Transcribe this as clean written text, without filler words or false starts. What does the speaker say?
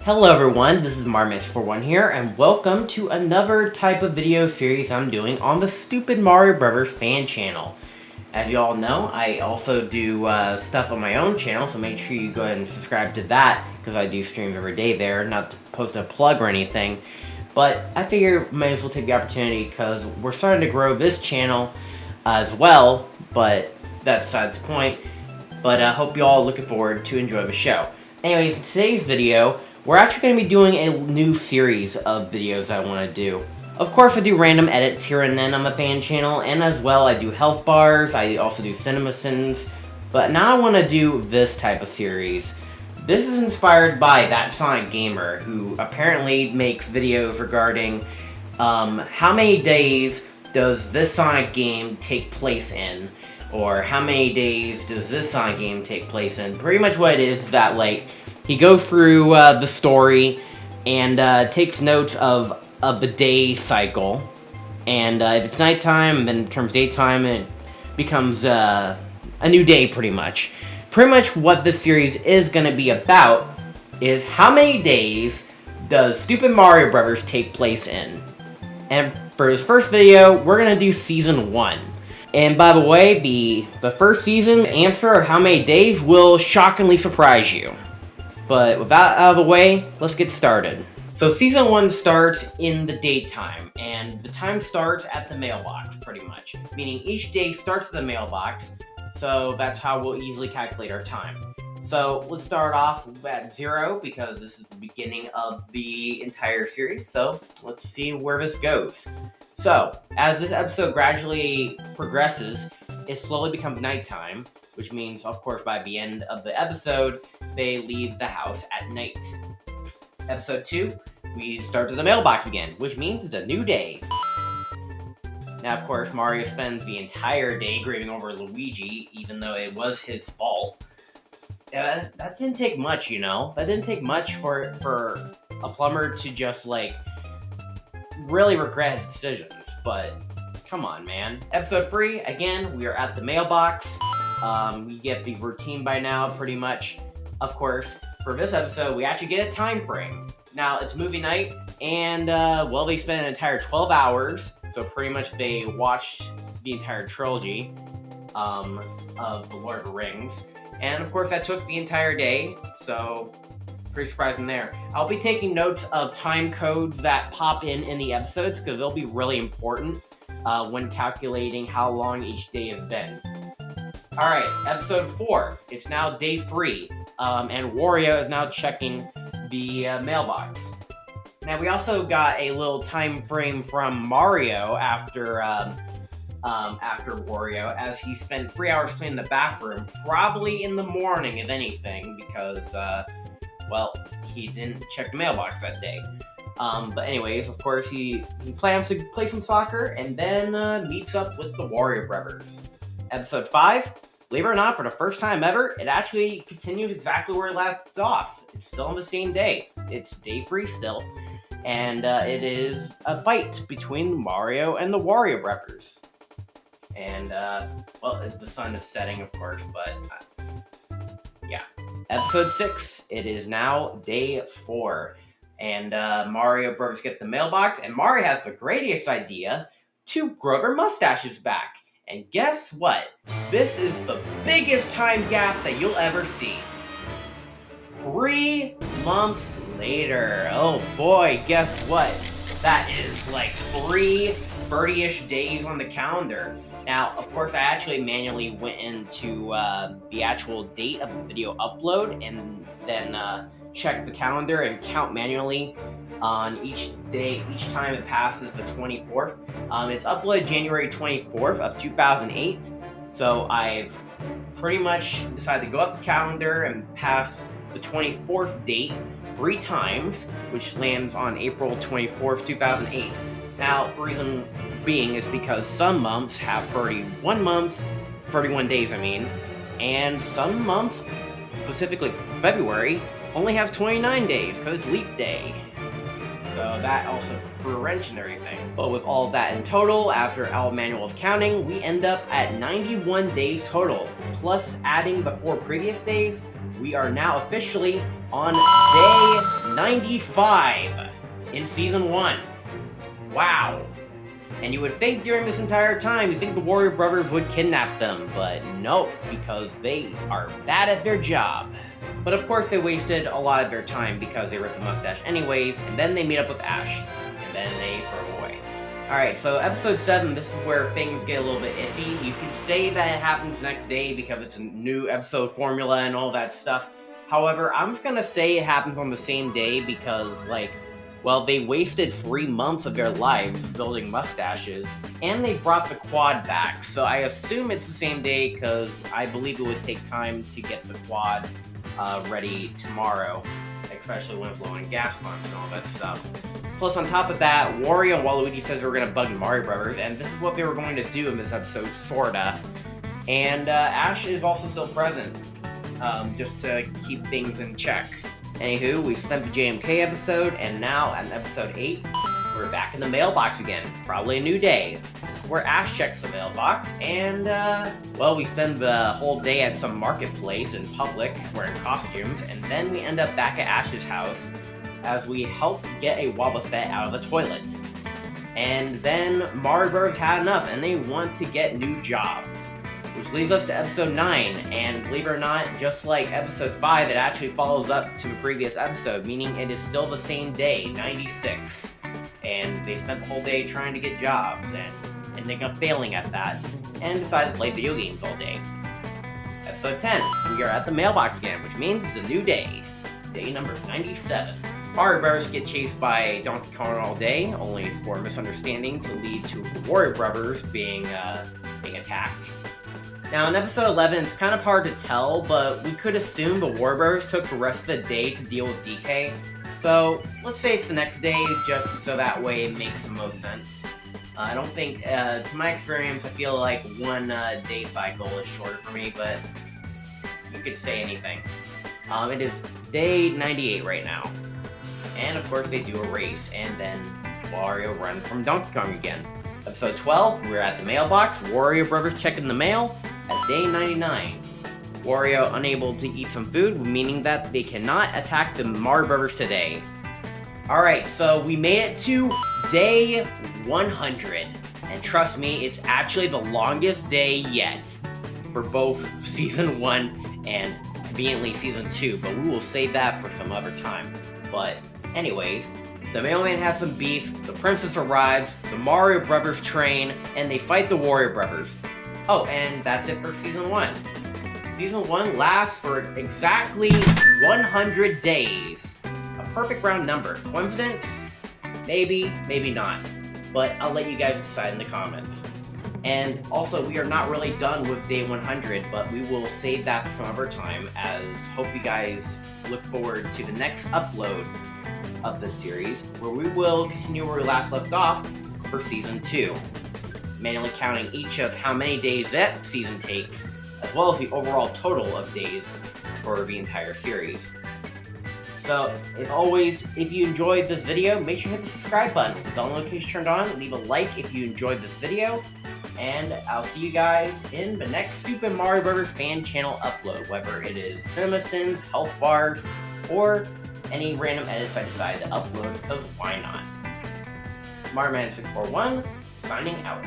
Hello everyone, this is Marmish41 here, and welcome to another type of video series I'm doing on the Stupid Mario Brothers fan channel. As you all know, I also do stuff on my own channel, so make sure you go ahead and subscribe to that, because I do streams every day there, not to post a plug or anything. But I figure I might as well take the opportunity, because we're starting to grow this channel as well, but that's besides the point. But I hope you all are looking forward to enjoy the show. Anyways, in today's video, we're actually going to be doing a new series of videos I want to do. Of course, I do random edits here and then on the fan channel, and as well, I do health bars, I also do CinemaSins, but now I want to do this type of series. This is inspired by That Sonic Gamer, who apparently makes videos regarding how many days does this Sonic game take place in, or how many days does this Sonic game take place in. Pretty much what it is that, like, he goes through the story and takes notes of the day cycle, and if it's nighttime, then it turns daytime, and it becomes a new day, pretty much. Pretty much what this series is going to be about is how many days does Stupid Mario Brothers take place in. And for this first video, we're going to do Season 1. And by the way, the first season answer of how many days will shockingly surprise you. But with that out of the way, let's get started. So Season 1 starts in the daytime, and the time starts at the mailbox, pretty much. Meaning each day starts at the mailbox, so that's how we'll easily calculate our time. So let's start off at 0, because this is the beginning of the entire series, so let's see where this goes. So, as this episode gradually progresses, it slowly becomes nighttime, which means, of course, by the end of the episode, they leave the house at night. Episode 2, we start to the mailbox again, which means it's a new day. Now, of course, Mario spends the entire day grieving over Luigi, even though it was his fault. Yeah, that didn't take much, you know? That didn't take much for a plumber to just, like, really regret his decisions, but come on, man. Episode 3, again, we are at the mailbox. We get the routine by now, pretty much. Of course, for this episode, we actually get a time frame. Now, it's movie night, and, well, they spent an entire 12 hours, so pretty much they watched the entire trilogy of The Lord of the Rings. And, of course, that took the entire day, so pretty surprising there. I'll be taking notes of time codes that pop in the episodes, because they'll be really important when calculating how long each day has been. Alright, episode 4. It's now day 3, and Wario is now checking the mailbox. Now, we also got a little time frame from Mario after Wario, as he spent 3 hours cleaning the bathroom, probably in the morning, if anything, because, well, he didn't check the mailbox that day. But anyways, of course, he plans to play some soccer, and then meets up with the Wario Brothers. Episode 5, believe it or not, for the first time ever, it actually continues exactly where it left off. It's still on the same day. It's day 3 still, and it is a fight between Mario and the Wario Brothers. And, well, the sun is setting, of course, but, yeah. Episode 6, it is now day 4, and Mario Brothers get the mailbox, and Mario has the greatest idea to grow their mustaches back. And guess what? This is the biggest time gap that you'll ever see. 3 months later. Oh boy, guess what? That is like 30-ish days on the calendar. Now, of course, I actually manually went into the actual date of the video upload, and then check the calendar and count manually on each day, each time it passes the 24th. It's uploaded January 24th of 2008, so I've pretty much decided to go up the calendar and pass the 24th date 3 times, which lands on April 24th, 2008. Now, the reason being is because some months have 31 days, and some months, specifically February, only has 29 days, because it's leap day. So that also threw a wrench and everything. But with all of that in total, after our manual of counting, we end up at 91 days total. Plus adding the 4 previous days, we are now officially on day 95 in Season 1. Wow. And you would think during this entire time, you'd think the Warrior Brothers would kidnap them, but no, because they are bad at their job. But of course they wasted a lot of their time because they ripped the mustache anyways, and then they meet up with Ash, and then they throw him away. Alright, so episode 7, this is where things get a little bit iffy. You could say that it happens next day because it's a new episode formula and all that stuff. However, I'm just gonna say it happens on the same day because, like, well, they wasted 3 months of their lives building mustaches, and they brought the quad back, so I assume it's the same day because I believe it would take time to get the quad ready tomorrow, especially when it's low on gas funds and all that stuff. Plus, on top of that, Wario and Waluigi says they were going to bug the Mario Brothers, and this is what they were going to do in this episode, sorta. And Ash is also still present, just to keep things in check. Anywho, we spent the JMK episode, and now in episode 8, we're back in the mailbox again. Probably a new day. This is where Ash checks the mailbox, and, well, we spend the whole day at some marketplace in public, wearing costumes, and then we end up back at Ash's house as we help get a Wobbuffet out of the toilet. And then Mario Bros had enough, and they want to get new jobs. Which leads us to episode 9, and believe it or not, just like episode 5, it actually follows up to the previous episode, meaning it is still the same day, 96. And they spent the whole day trying to get jobs, and ending up failing at that, and decided to play video games all day. Episode 10, we are at the mailbox again, which means it's a new day. Day number 97. Mario Brothers get chased by Donkey Kong all day, only for a misunderstanding to lead to the Warrior Brothers being attacked. Now, in episode 11, it's kind of hard to tell, but we could assume the Warrior Brothers took the rest of the day to deal with DK. So, let's say it's the next day, just so that way it makes the most sense. I don't think, to my experience, I feel like one day cycle is shorter for me, but you could say anything. It is day 98 right now. And of course they do a race, and then Wario runs from Donkey Kong again. Episode 12, we're at the mailbox, Wario Brothers checking the mail at day 99. Wario unable to eat some food, meaning that they cannot attack the Mario Brothers today. Alright, so we made it to day 100. And trust me, it's actually the longest day yet for both Season 1 and conveniently Season 2, but we will save that for some other time. But anyways, the mailman has some beef, the princess arrives, the Mario Brothers train, and they fight the Warrior Brothers. Oh, and that's it for Season 1. Season 1 lasts for exactly 100 days. A perfect round number. Coincidence? Maybe, maybe not. But I'll let you guys decide in the comments. And also, we are not really done with day 100, but we will save that for some other time, as hope you guys look forward to the next upload of this series, where we will continue where we last left off for Season 2. Manually counting each of how many days that season takes, as well as the overall total of days for the entire series. So, as always, if you enjoyed this video, make sure to hit the subscribe button with the bell notification turned on, leave a like if you enjoyed this video, and I'll see you guys in the next Stupid Mario Bros. Fan channel upload, whether it is CinemaSins, health bars, or any random edits I decide to upload, because why not? MarioMan641, signing out.